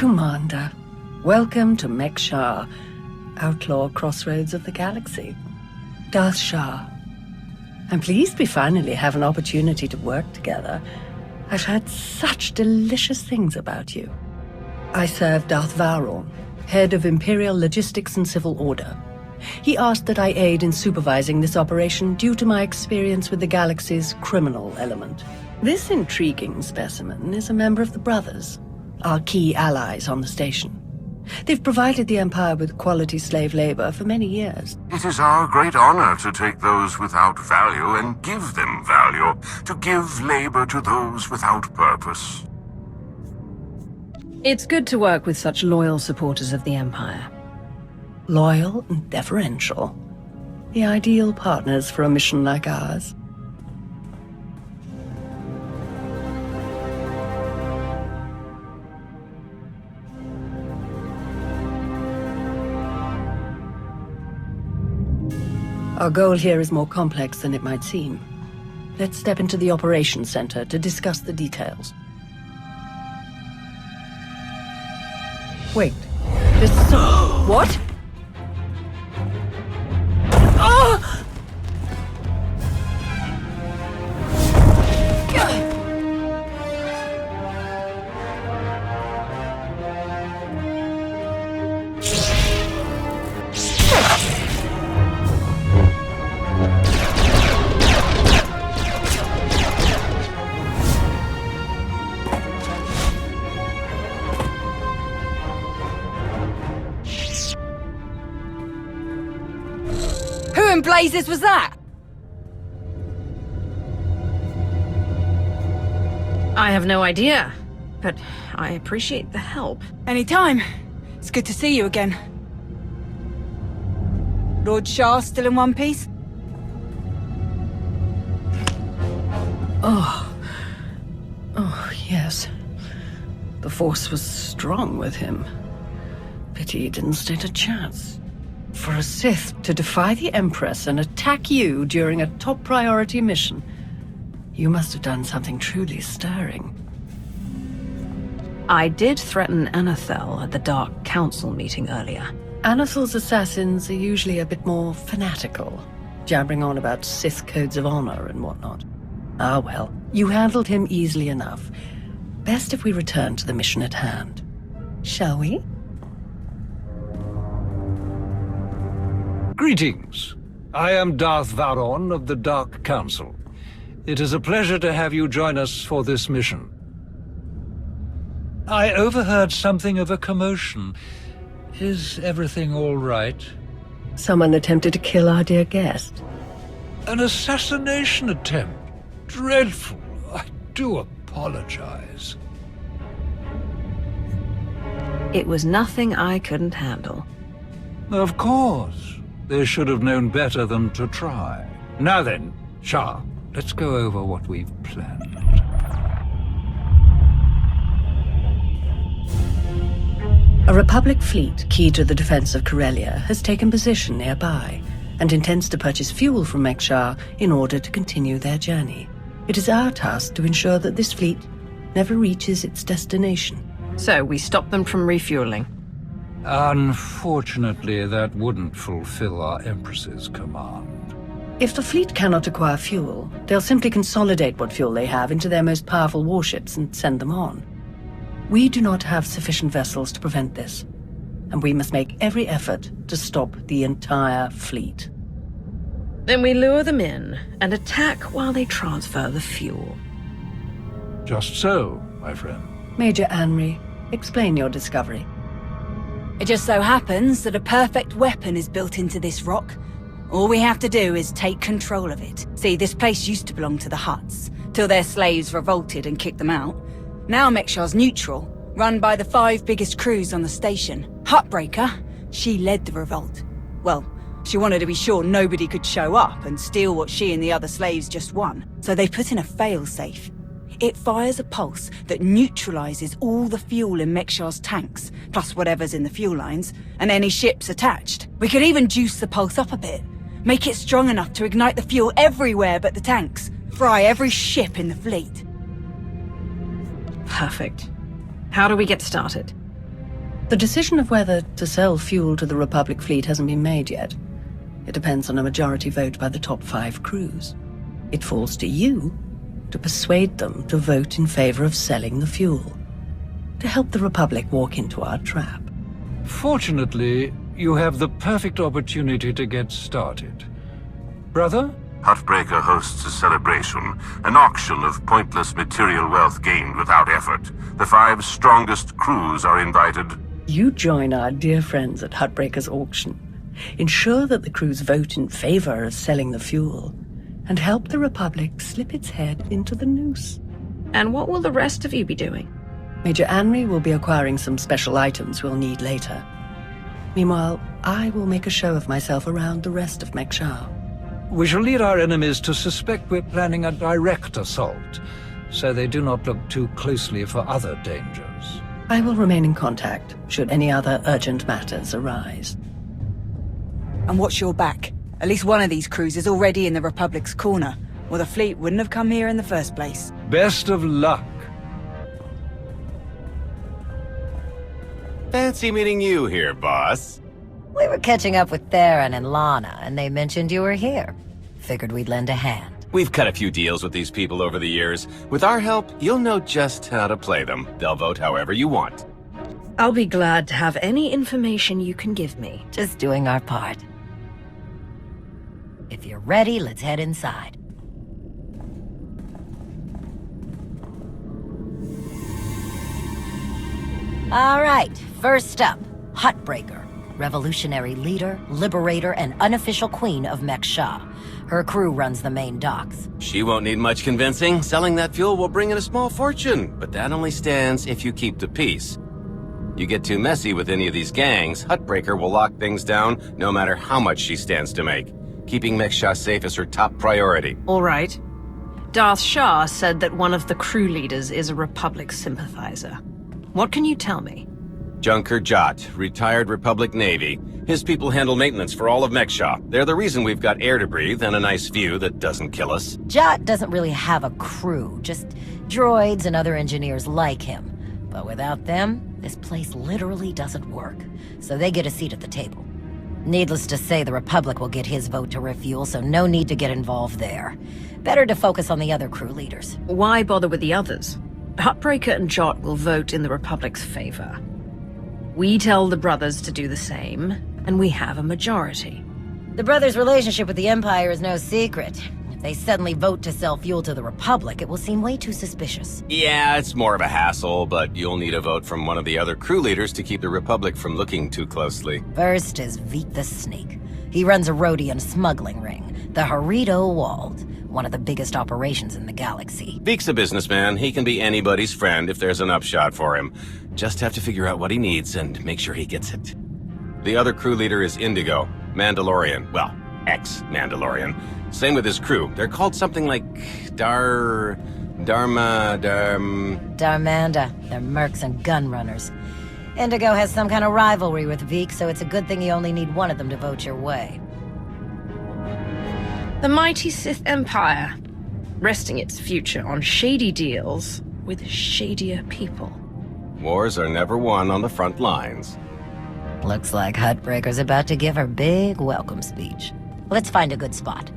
Commander. Welcome to Mek-sha, outlaw crossroads of the galaxy. Darth Shah. I'm pleased we finally have an opportunity to work together. I've heard such delicious things about you. I serve Darth Varon, head of Imperial Logistics and Civil Order. He asked that I aid in supervising this operation due to my experience with the galaxy's criminal element. This intriguing specimen is a member of the Brothers, our key allies on the station. They've provided the Empire with quality slave labor for many years. It is our great honor to take those without value and give them value, to give labor to those without purpose. It's good to work with such loyal supporters of the Empire. Loyal and deferential. The ideal partners for a mission like ours. Our goal here is more complex than it might seem. Let's step into the operations center to discuss the details. Wait, this is so... What? Oh! Who in blazes was that? I have no idea, but I appreciate the help. Anytime. It's good to see you again. Lord Shah still in one piece? Oh, yes. The Force was strong with him. Pity he didn't stand a chance. For a Sith to defy the Empress and attack you during a top priority mission, you must have done something truly stirring. I did threaten Anathel at the Dark Council meeting earlier. Anathel's assassins are usually a bit more fanatical, jabbering on about Sith codes of honor and whatnot. Ah well, you handled him easily enough. Best if we return to the mission at hand. Shall we? Greetings. I am Darth Varon of the Dark Council. It is a pleasure to have you join us for this mission. I overheard something of a commotion. Is everything all right? Someone attempted to kill our dear guest. An assassination attempt? Dreadful. I do apologize. It was nothing I couldn't handle. Of course. They should have known better than to try. Now then, Shah, let's go over what we've planned. A Republic fleet key to the defense of Corellia has taken position nearby and intends to purchase fuel from Mek-sha in order to continue their journey. It is our task to ensure that this fleet never reaches its destination. So we stop them from refueling. Unfortunately, that wouldn't fulfill our Empress's command. If the fleet cannot acquire fuel, they'll simply consolidate what fuel they have into their most powerful warships and send them on. We do not have sufficient vessels to prevent this, and we must make every effort to stop the entire fleet. Then we lure them in and attack while they transfer the fuel. Just so, my friend. Major Anri, explain your discovery. It just so happens that a perfect weapon is built into this rock. All we have to do is take control of it. See, this place used to belong to the Hutts, till their slaves revolted and kicked them out. Now Mek-sha's neutral, run by the 5 biggest crews on the station. Huttbreaker, she led the revolt. Well, she wanted to be sure nobody could show up and steal what she and the other slaves just won. So they put in a failsafe. It fires a pulse that neutralizes all the fuel in Mek-sha's tanks, plus whatever's in the fuel lines, and any ships attached. We could even juice the pulse up a bit, make it strong enough to ignite the fuel everywhere but the tanks, fry every ship in the fleet. Perfect. How do we get started? The decision of whether to sell fuel to the Republic fleet hasn't been made yet. It depends on a majority vote by the top 5 crews. It falls to you to persuade them to vote in favor of selling the fuel, to help the Republic walk into our trap. Fortunately, you have the perfect opportunity to get started. Brother? Huttbreaker hosts a celebration, an auction of pointless material wealth gained without effort. The 5 strongest crews are invited. You join our dear friends at Huttbreaker's auction. Ensure that the crews vote in favor of selling the fuel, and help the Republic slip its head into the noose. And what will the rest of you be doing? Major Anri will be acquiring some special items we'll need later. Meanwhile, I will make a show of myself around the rest of Mek-sha. We shall lead our enemies to suspect we're planning a direct assault, so they do not look too closely for other dangers. I will remain in contact, should any other urgent matters arise. And watch your back. At least one of these crews is already in the Republic's corner, or the fleet wouldn't have come here in the first place. Best of luck. Fancy meeting you here, boss. We were catching up with Theron and Lana, and they mentioned you were here. Figured we'd lend a hand. We've cut a few deals with these people over the years. With our help, you'll know just how to play them. They'll vote however you want. I'll be glad to have any information you can give me. Just doing our part. If you're ready, let's head inside. All right, first up, Huttbreaker. Revolutionary leader, liberator, and unofficial queen of Mek-sha. Her crew runs the main docks. She won't need much convincing. Selling that fuel will bring in a small fortune, but that only stands if you keep the peace. You get too messy with any of these gangs, Huttbreaker will lock things down no matter how much she stands to make. Keeping Mek-sha safe is her top priority. All right. Darth Shah said that one of the crew leaders is a Republic sympathizer. What can you tell me? Junker Jot, retired Republic Navy. His people handle maintenance for all of Mek-sha. They're the reason we've got air to breathe and a nice view that doesn't kill us. Jot doesn't really have a crew, just droids and other engineers like him. But without them, this place literally doesn't work. So they get a seat at the table. Needless to say, the Republic will get his vote to refuel, so no need to get involved there. Better to focus on the other crew leaders. Why bother with the others? Huttbreaker and Jot will vote in the Republic's favor. We tell the brothers to do the same, and we have a majority. The brothers' relationship with the Empire is no secret. If they suddenly vote to sell fuel to the Republic, it will seem way too suspicious. Yeah, it's more of a hassle, but you'll need a vote from one of the other crew leaders to keep the Republic from looking too closely. First is Veek the Snake. He runs a Rhodian smuggling ring, the Harrido Walled, one of the biggest operations in the galaxy. Veek's a businessman. He can be anybody's friend if there's an upshot for him. Just have to figure out what he needs and make sure he gets it. The other crew leader is Indigo, Mandalorian. Well, ex-Mandalorian. Same with his crew. They're called something like Darmanda. They're mercs and gun runners. Indigo has some kind of rivalry with Veek, so it's a good thing you only need one of them to vote your way. The mighty Sith Empire, resting its future on shady deals with shadier people. Wars are never won on the front lines. Looks like Huttbreaker's about to give her big welcome speech. Let's find a good spot.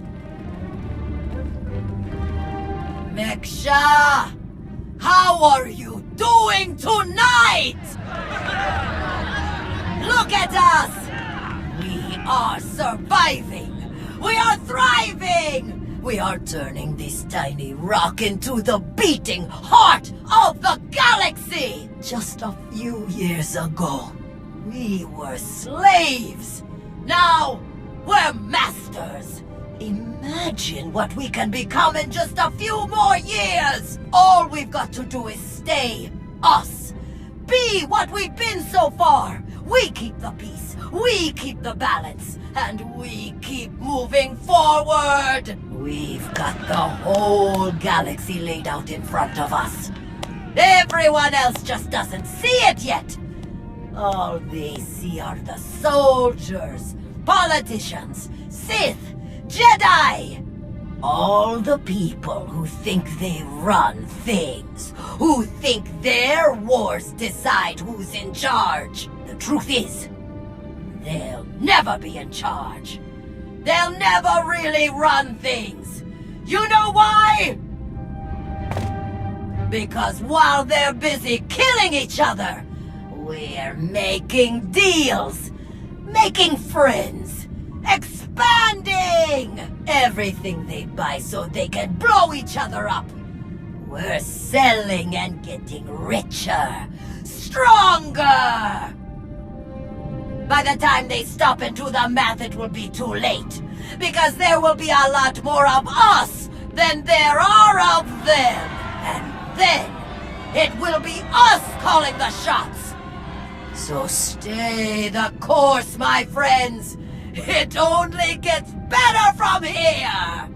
Mek-sha! How are you doing tonight? Look at us! We are surviving! We are thriving! We are turning this tiny rock into the beating heart of the galaxy! Just a few years ago, we were slaves. Now, we're masters. Imagine what we can become in just a few more years! All we've got to do is stay us. Be what we've been so far. We keep the peace, we keep the balance, and we keep moving forward. We've got the whole galaxy laid out in front of us. Everyone else just doesn't see it yet. All they see are the soldiers, politicians, Sith, Jedi. All the people who think they run things, who think their wars decide who's in charge. The truth is, they'll never be in charge. They'll never really run things. You know why? Because while they're busy killing each other, we're making deals, making friends, expanding everything they buy so they can blow each other up. We're selling and getting richer, stronger. By the time they stop and do the math, it will be too late. Because there will be a lot more of us than there are of them. And then, it will be us calling the shots. So stay the course, my friends. It only gets better from here.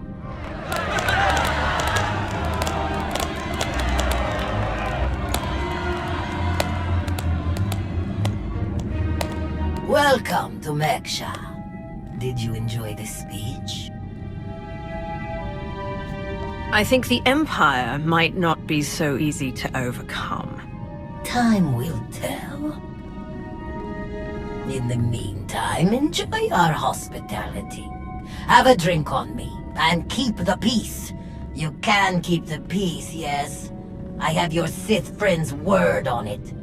Welcome to Mek-sha. Did you enjoy the speech? I think the Empire might not be so easy to overcome. Time will tell. In the meantime, enjoy our hospitality. Have a drink on me, and keep the peace. You can keep the peace, yes? I have your Sith friend's word on it.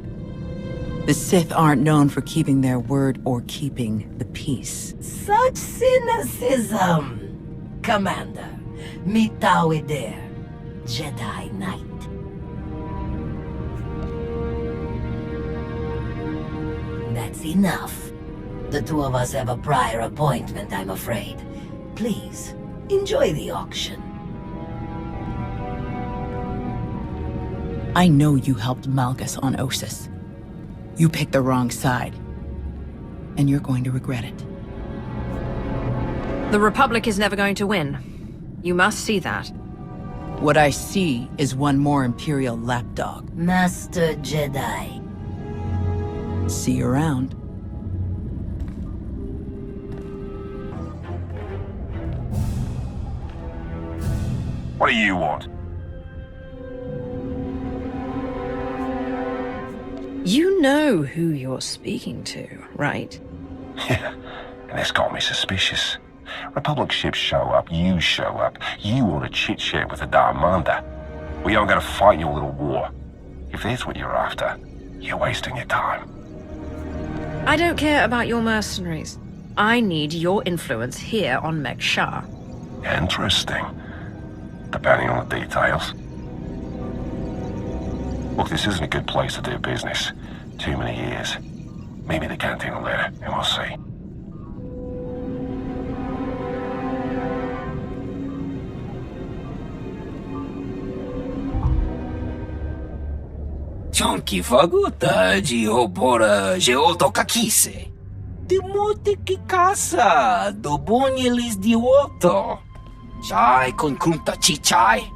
The Sith aren't known for keeping their word or keeping the peace. Such cynicism! Commander, meet Tawider, Jedi Knight. That's enough. The two of us have a prior appointment, I'm afraid. Please, enjoy the auction. I know you helped Malgus on Ossus. You picked the wrong side. And you're going to regret it. The Republic is never going to win. You must see that. What I see is one more Imperial lapdog. Master Jedi. See you around. What do you want? You know who you're speaking to, right? Yeah, and this got me suspicious. Republic ships show up, you show up. You want to chit-chat with the Darmander. We aren't going to fight your little war. If that's what you're after, you're wasting your time. I don't care about your mercenaries. I need your influence here on Mek-sha. Interesting. Depending on the details. Look, this isn't a good place to do business. Too many years. Maybe the canteen will let it, and we'll see. Chonki faguta geopora geotokakise. Demote que casa do bonyelis dioto. Chai con kunta chichai.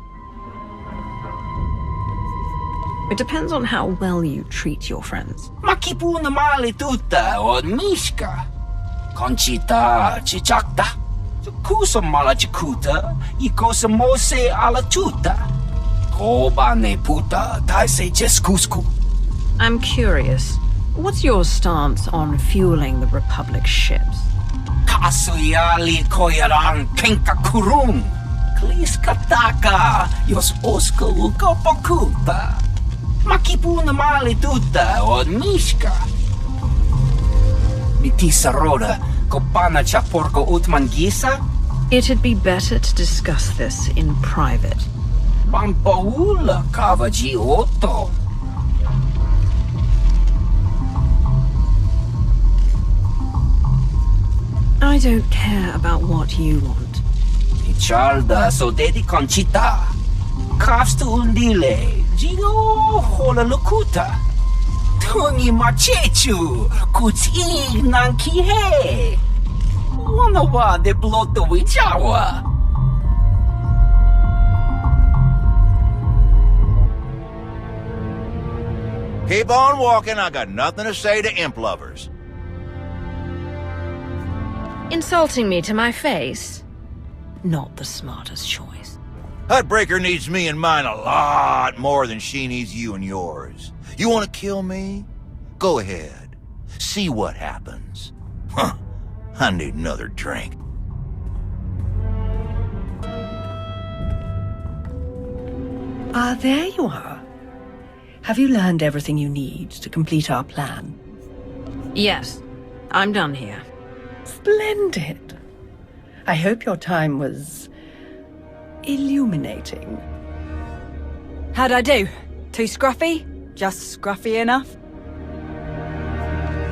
It depends on how well you treat your friends. Makipuna male tuta od mishka. Conchita chichakta. Kusa mala chikuta. Ikosa mose ala tuta. Kobane puta taise jeskusku. I'm curious. What's your stance on fueling the Republic ships? Kasuyali koyaran kenka kurung. Kliskataka yos oska luka pakuta. Makipuna male tuta od mishka. Mitisa roda kopana chaporko utmangisa. It'd be better to discuss this in private. Pampaula kavaji otto. I don't care about what you want. Ichalda so dedi conchita. Kafstu undile. Gio hola lukuta. Tungi machechu. Kuti nankihe. Wanawa de bloto wichawa. Keep on walking, I got nothing to say to imp lovers. Insulting me to my face? Not the smartest choice. Hutbreaker needs me and mine a lot more than she needs you and yours. You want to kill me? Go ahead. See what happens. Huh. I need another drink. Ah, there you are. Have you learned everything you need to complete our plan? Yes, I'm done here. Splendid. I hope your time was illuminating. How'd I do? Too scruffy? Just scruffy enough?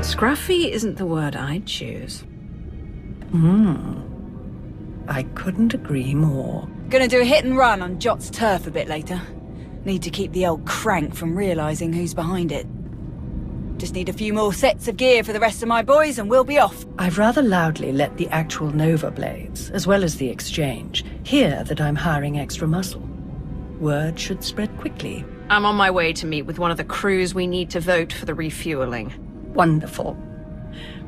Scruffy isn't the word I'd choose. I couldn't agree more. Gonna do a hit and run on Jot's turf a bit later. Need to keep the old crank from realizing who's behind it. Just need a few more sets of gear for the rest of my boys and we'll be off. I've rather loudly let the actual Nova Blades, as well as the Exchange, hear that I'm hiring extra muscle. Word should spread quickly. I'm on my way to meet with one of the crews we need to vote for the refueling. Wonderful.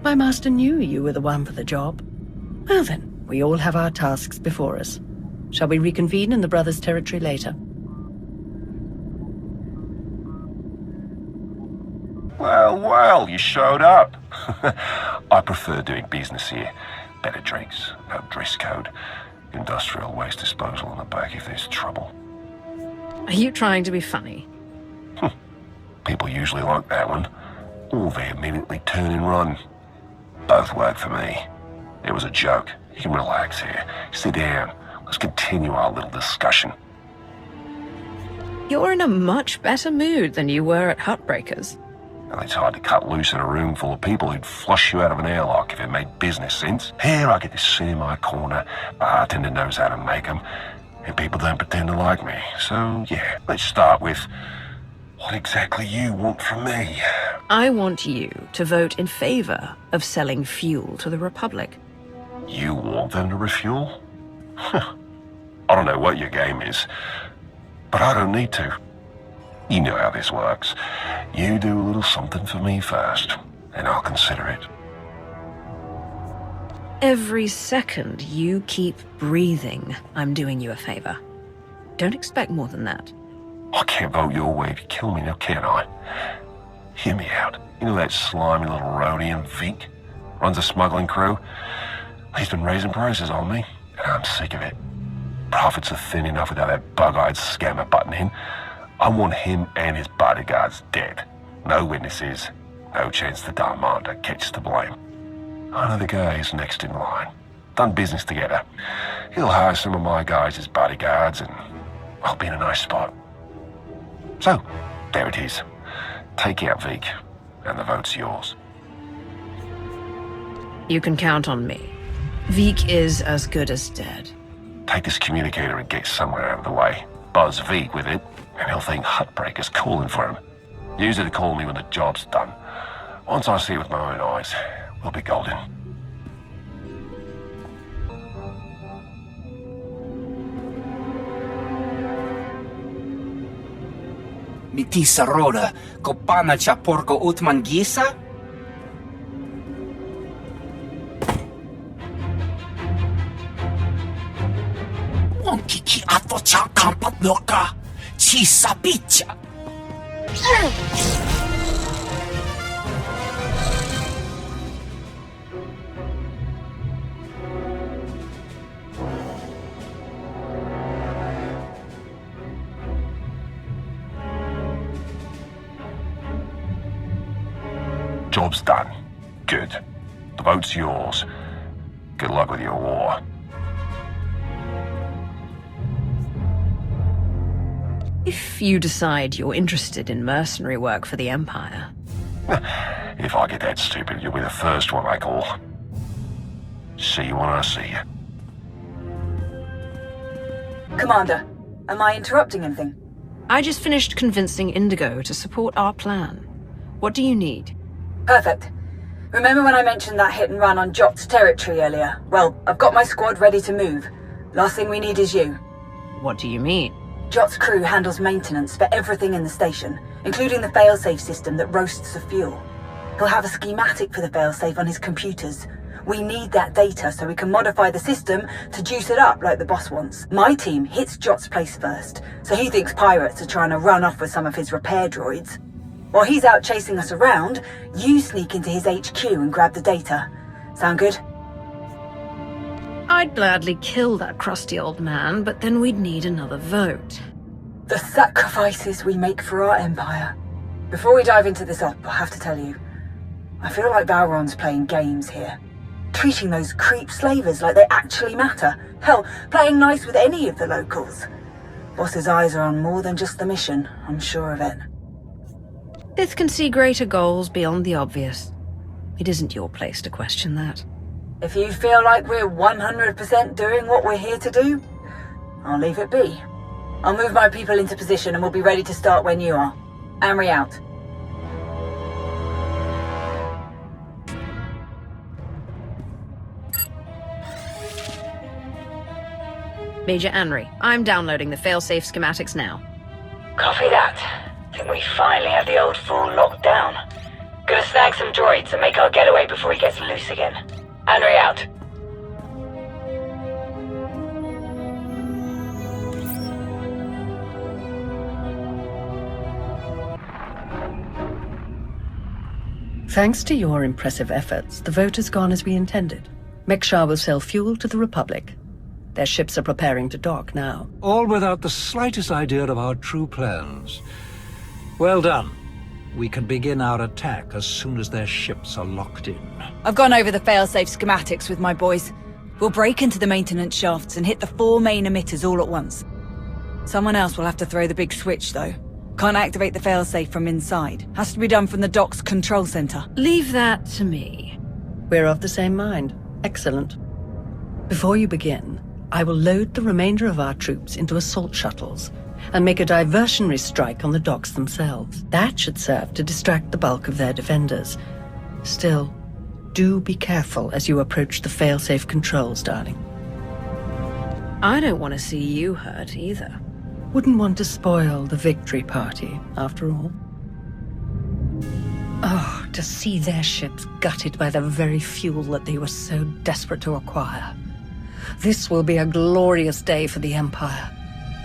My master knew you were the one for the job. Well then, we all have our tasks before us. Shall we reconvene in the Brothers' territory later? Well, you showed up. I prefer doing business here. Better drinks, no dress code, industrial waste disposal on the back if there's trouble. Are you trying to be funny? People usually like that one. Or they immediately turn and run. Both work for me. It was a joke. You can relax here. Sit down. Let's continue our little discussion. You're in a much better mood than you were at Hutbreakers. Well, it's hard to cut loose in a room full of people who'd flush you out of an airlock if it made business sense. Here I get to sit in my corner, bartender knows how to make them, and people don't pretend to like me. So, yeah, let's start with what exactly you want from me. I want you to vote in favor of selling fuel to the Republic. You want them to refuel? I don't know what your game is, but I don't need to. You know how this works. You do a little something for me first, and I'll consider it. Every second you keep breathing, I'm doing you a favor. Don't expect more than that. I can't vote your way to kill me now, can I? Hear me out. You know that slimy little roadie in Vink? Runs a smuggling crew? He's been raising prices on me, and I'm sick of it. Profits are thin enough without that bug-eyed scammer butting in. I want him and his bodyguards dead. No witnesses, no chance the Darmander gets to blame. I know the guy is next in line. Done business together. He'll hire some of my guys as bodyguards and I'll be in a nice spot. So, there it is. Take out Vik, and the vote's yours. You can count on me. Vik is as good as dead. Take this communicator and get somewhere out of the way. Buzz Vik with it, and he'll think Hutbreaker's calling for him. Use it to call me when the job's done. Once I see it with my own eyes, we'll be golden. Mitisa roda, kopana cha porco utman gisa? Onkiki ato cha kampat loka, chisa picha. Job's done. Good. The vote's yours. Good luck with your war. If you decide you're interested in mercenary work for the Empire. If I get that stupid, you'll be the first one I call. See you when I see you. Commander, am I interrupting anything? I just finished convincing Indigo to support our plan. What do you need? Perfect. Remember when I mentioned that hit and run on Jot's territory earlier? Well, I've got my squad ready to move. Last thing we need is you. What do you mean? Jot's crew handles maintenance for everything in the station, including the failsafe system that roasts the fuel. He'll have a schematic for the failsafe on his computers. We need that data so we can modify the system to juice it up like the boss wants. My team hits Jot's place first, so he thinks pirates are trying to run off with some of his repair droids. While he's out chasing us around, you sneak into his HQ and grab the data. Sound good? I'd gladly kill that crusty old man, but then we'd need another vote. The sacrifices we make for our empire. Before we dive into this op, I have to tell you, I feel like Valron's playing games here. Treating those creep slavers like they actually matter. Hell, playing nice with any of the locals. Boss's eyes are on more than just the mission, I'm sure of it. Sith can see greater goals beyond the obvious. It isn't your place to question that. If you feel like we're 100% doing what we're here to do, I'll leave it be. I'll move my people into position and we'll be ready to start when you are. Amory out. Major Anri, I'm downloading the failsafe schematics now. Copy that. Think we finally have the old fool locked down. Gonna snag some droids and make our getaway before he gets loose again. Anri out. Thanks to your impressive efforts, the vote has gone as we intended. Mek-sha will sell fuel to the Republic. Their ships are preparing to dock now. All without the slightest idea of our true plans. Well done. We can begin our attack as soon as their ships are locked in. I've gone over the failsafe schematics with my boys. We'll break into the maintenance shafts and hit the 4 main emitters all at once. Someone else will have to throw the big switch, though. Can't activate the failsafe from inside. Has to be done from the dock's control center. Leave that to me. We're of the same mind. Excellent. Before you begin, I will load the remainder of our troops into assault shuttles and make a diversionary strike on the docks themselves. That should serve to distract the bulk of their defenders. Still, do be careful as you approach the failsafe controls, darling. I don't want to see you hurt either. Wouldn't want to spoil the victory party, after all. Oh, to see their ships gutted by the very fuel that they were so desperate to acquire. This will be a glorious day for the Empire.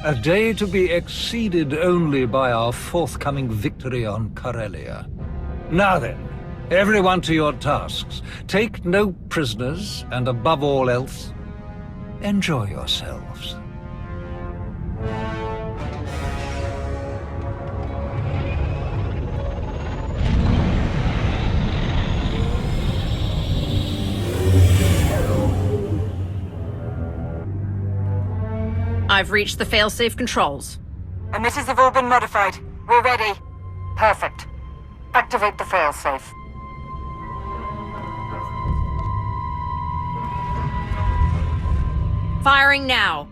A day to be exceeded only by our forthcoming victory on Corellia. Now then, everyone to your tasks. Take no prisoners, and above all else, enjoy yourselves. I've reached the failsafe controls. Emitters have all been modified. We're ready. Perfect. Activate the failsafe. Firing now.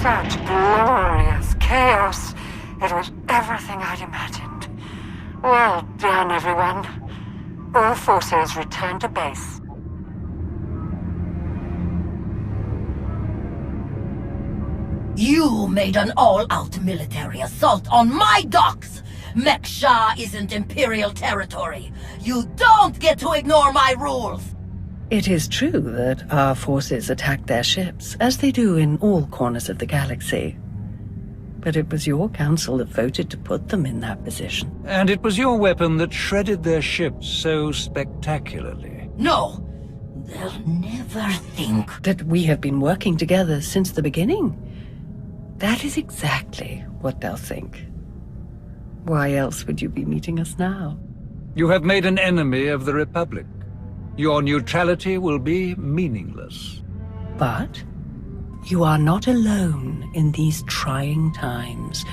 Such glorious chaos. It was everything I'd imagined. Well done, everyone. All forces return to base. You made an all-out military assault on my docks! Mek-sha isn't Imperial territory. You don't get to ignore my rules! It is true that our forces attacked their ships, as they do in all corners of the galaxy. But it was your council that voted to put them in that position. And it was your weapon that shredded their ships so spectacularly. No! They'll never think that we have been working together since the beginning. That is exactly what they'll think. Why else would you be meeting us now? You have made an enemy of the Republic. Your neutrality will be meaningless. But you are not alone in these trying times.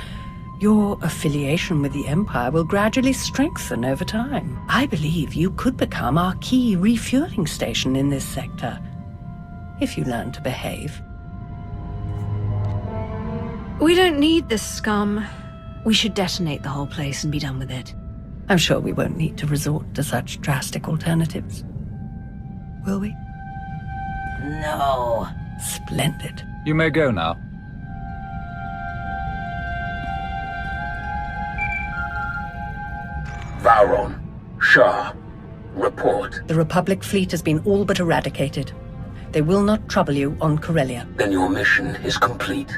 Your affiliation with the Empire will gradually strengthen over time. I believe you could become our key refueling station in this sector, if you learn to behave. We don't need this scum. We should detonate the whole place and be done with it. I'm sure we won't need to resort to such drastic alternatives. Will we? No. Splendid. You may go now. Valron, Mek-sha, report. The Republic fleet has been all but eradicated. They will not trouble you on Corellia. Then your mission is complete.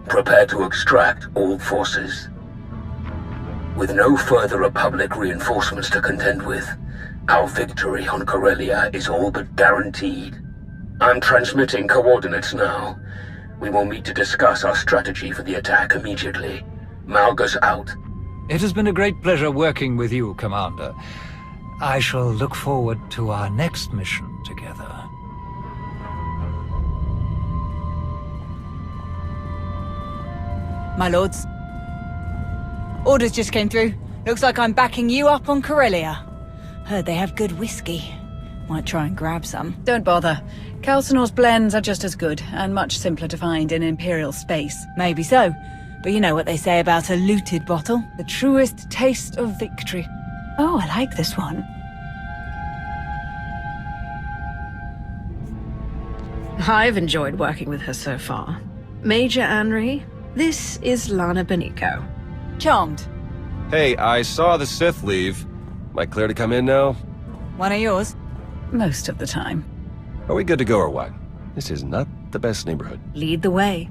Prepare to extract all forces. With no further Republic reinforcements to contend with, our victory on Corellia is all but guaranteed. I'm transmitting coordinates now. We will meet to discuss our strategy for the attack immediately. Malgus out. It has been a great pleasure working with you, Commander. I shall look forward to our next mission together. My lords. Orders just came through. Looks like I'm backing you up on Corellia. Heard they have good whiskey. Might try and grab some. Don't bother. Calcinor's blends are just as good, and much simpler to find in Imperial space. Maybe so. But you know what they say about a looted bottle? The truest taste of victory. Oh, I like this one. I've enjoyed working with her so far. Major Anri, this is Lana Benico. Charmed. Hey, I saw the Sith leave. Am I clear to come in now? One of yours? Most of the time. Are we good to go or what? This is not the best neighborhood. Lead the way.